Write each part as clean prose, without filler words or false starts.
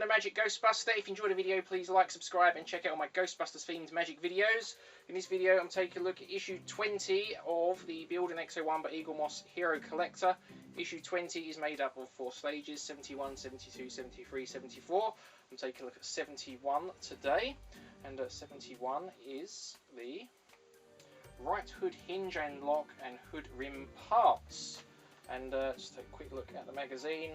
Random Magic Ghostbuster. If you enjoyed the video, please like, subscribe, and check out all my Ghostbusters themed magic videos. In this video, I'm taking a look at issue 20 of the Build an Ecto 1 by Eaglemoss Hero Collector. Issue 20 is made up of 4 stages, 71, 72, 73, 74. I'm taking a look at 71 today, and 71 is the right hood hinge and lock and hood rim parts. And just take a quick look at the magazine,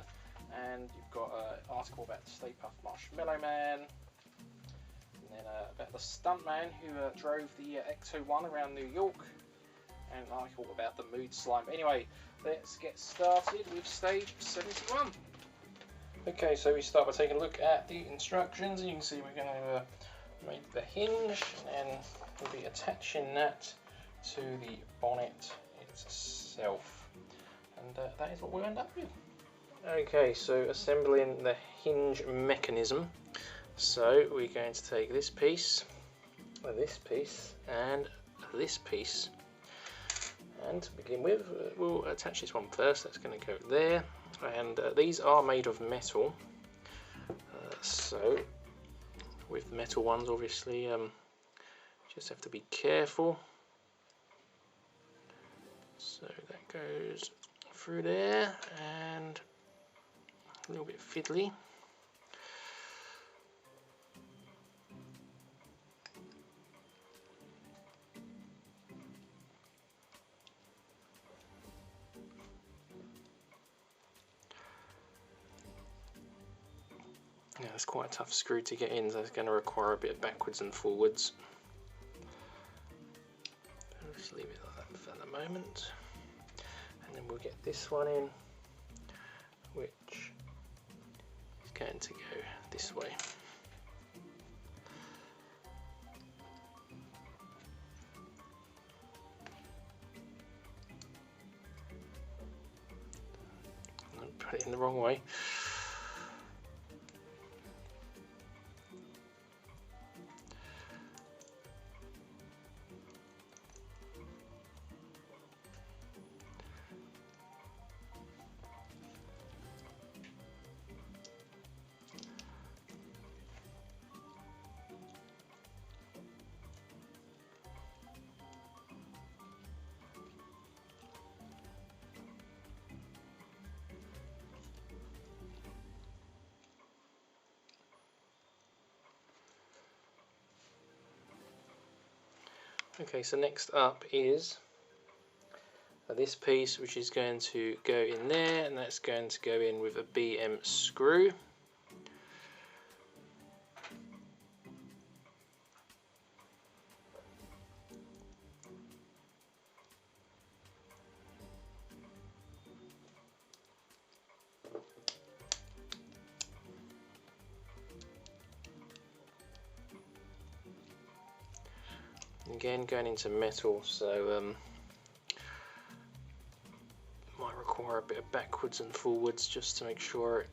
and you've got an article about the Stay Puft Marshmallow Man, and then about the stuntman who drove the Ecto 1 around New York, and an article about the mood slime. Anyway, let's get started with stage 71. Okay, so we start by taking a look at the instructions, and you can see we're going to make the hinge, and then we'll be attaching that to the bonnet itself. And that is what we'll end up with. Okay, so assembling the hinge mechanism. So we're going to take this piece, and this piece, and to begin with, we'll attach this one first. That's going to go there, and these are made of metal. So with metal ones, obviously, just have to be careful. So that goes through there, and a little bit fiddly. Yeah, it's quite a tough screw to get in, so it's going to require a bit of backwards and forwards. I'll just leave it like that for the moment. And then we'll get this one in, which is going to go this way. I'll put it in the wrong way. Okay, so next up is this piece, which is going to go in there, and that's going to go in with a BM screw. Again, going into metal, so might require a bit of backwards and forwards just to make sure it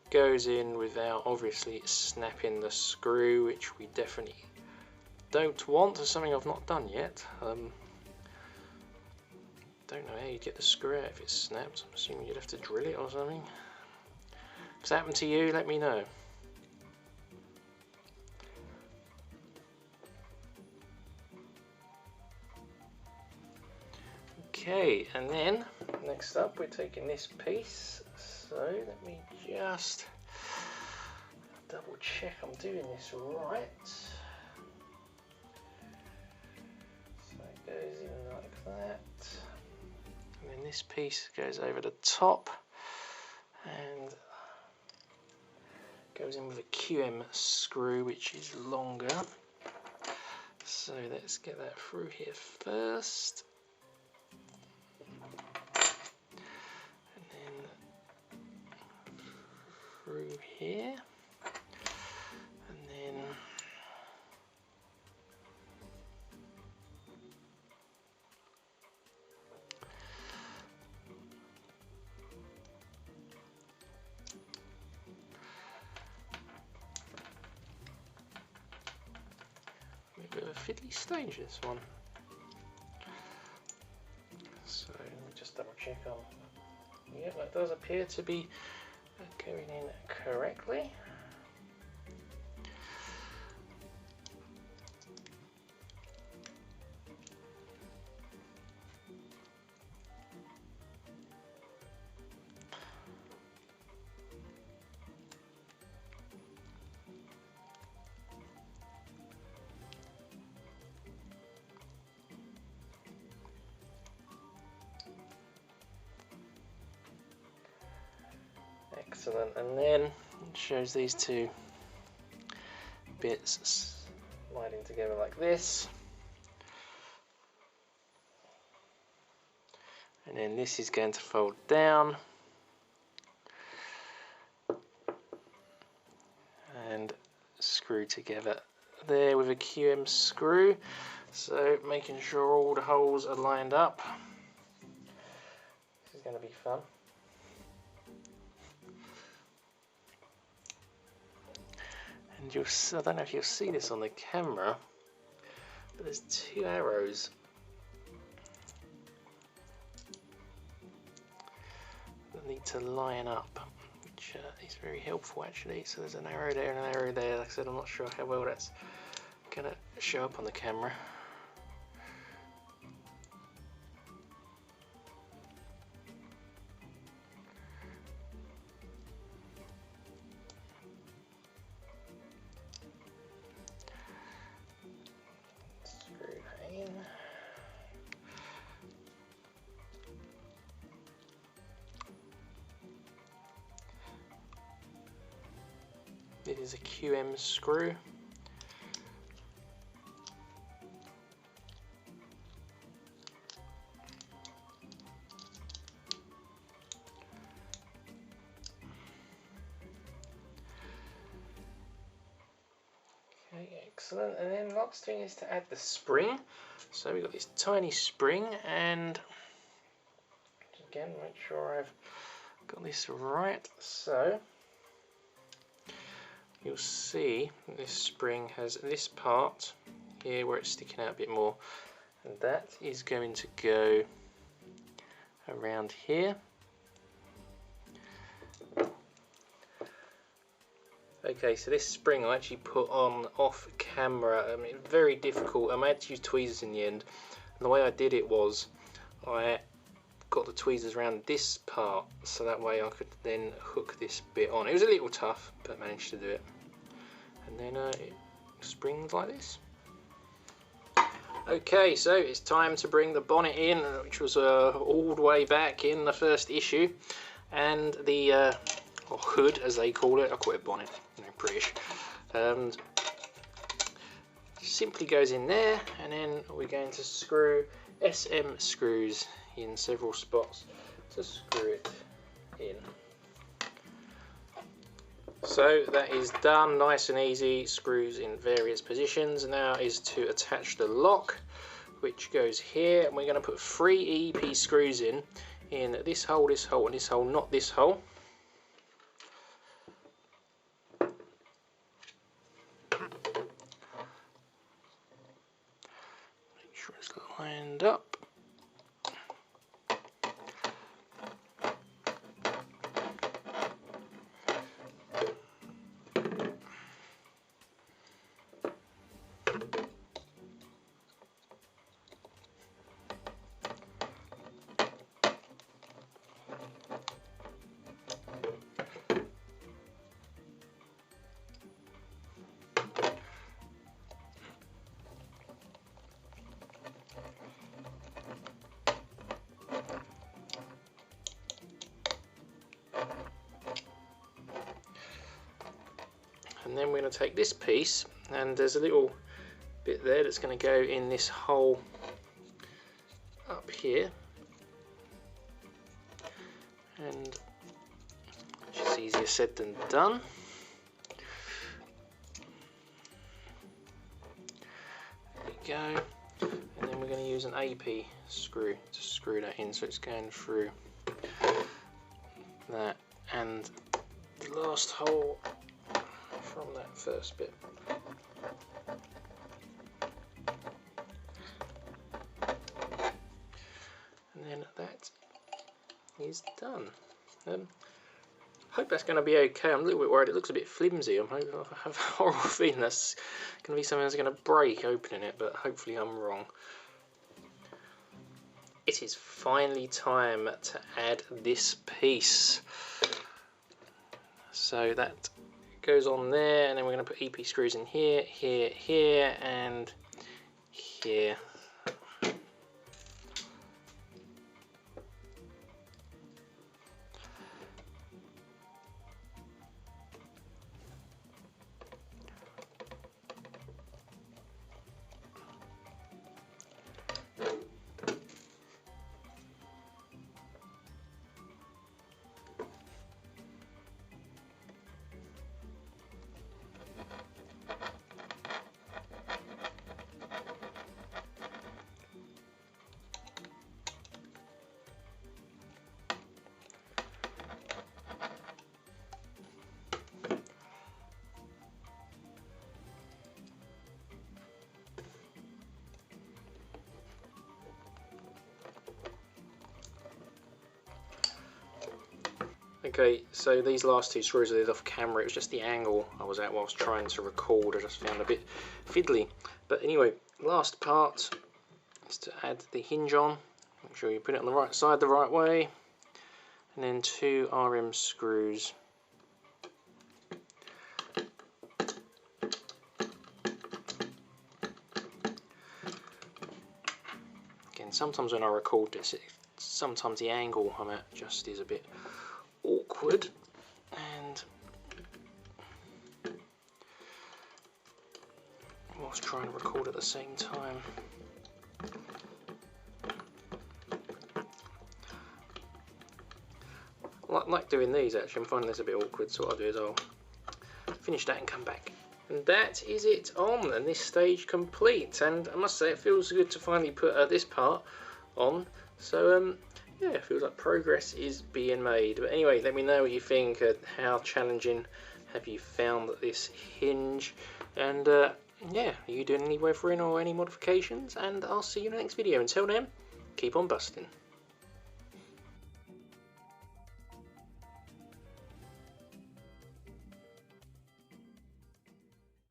goes in without obviously snapping the screw, which we definitely don't want. It's something I've not done yet. Don't know how you get the screw out if it's snapped. I'm assuming you'd have to drill it or something. If it's happened to you, let me know. Okay, and then next up we're taking this piece, so let me just double check I'm doing this right. So it goes in like that, and then this piece goes over the top and goes in with a QM screw, which is longer. So let's get that through here first. Through here, and then a bit of a fiddly stage, this one. So let me just double check on. Yeah, that does appear to be going in correctly. Excellent, and then it shows these two bits sliding together like this. And then this is going to fold down and screw together there with a QM screw. So making sure all the holes are lined up. This is going to be fun. And you'll, I don't know if you'll see this on the camera, but there's two arrows that need to line up, which is very helpful actually. So there's an arrow there and an arrow there. Like I said, I'm not sure how well that's going to show up on the camera. This is a QM screw. Okay, excellent. And then last thing is to add the spring. So we've got this tiny spring, and again, make sure I've got this right. So you'll see this spring has this part here where it's sticking out a bit more, and that is going to go around here. Okay, so this spring I actually put on off camera. I mean, very difficult. I had to use tweezers in the end, and the way I did it was I got the tweezers around this part, so that way I could then hook this bit on. It was a little tough, but managed to do it. And then it springs like this. Okay, so it's time to bring the bonnet in, which was all the way back in the first issue, and the or hood as they call it. I call it bonnet, you know, British. Simply goes in there, and then we're going to screw SM screws in several spots to screw it in. So that is done, nice and easy, screws in various positions. Now is to attach the lock, which goes here, and we're going to put 3 EP screws in this hole, this hole, and this hole, not this hole. Make sure it's lined up. And then we're going to take this piece, and there's a little bit there that's going to go in this hole up here, and it's easier said than done. There we go. And then we're going to use an AP screw to screw that in, so it's going through that and the last hole from that first bit. And then that is done. Hope that's going to be okay. I'm a little bit worried. It looks a bit flimsy. I have a horrible feeling that's going to be something that's going to break opening it, but hopefully I'm wrong. It is finally time to add this piece. So that goes on there, and then we're going to put EP screws in here, here, here, and here. Okay, so these last two screws I did off camera. It was just the angle I was at whilst trying to record. I just found a bit fiddly. But anyway, last part is to add the hinge on. Make sure you put it on the right side the right way. And then 2 RM screws. Again, sometimes when I record this, sometimes the angle I'm at just is a bit awkward, and whilst trying to record at the same time. Like doing these actually, I'm finding this a bit awkward, so what I'll do is I'll finish that and come back. And that is it on, and this stage complete. And I must say, it feels good to finally put this part on. So yeah, it feels like progress is being made. But anyway, let me know what you think. How challenging have you found this hinge? And yeah, are you doing any weathering or any modifications? And I'll see you in the next video. Until then, keep on busting.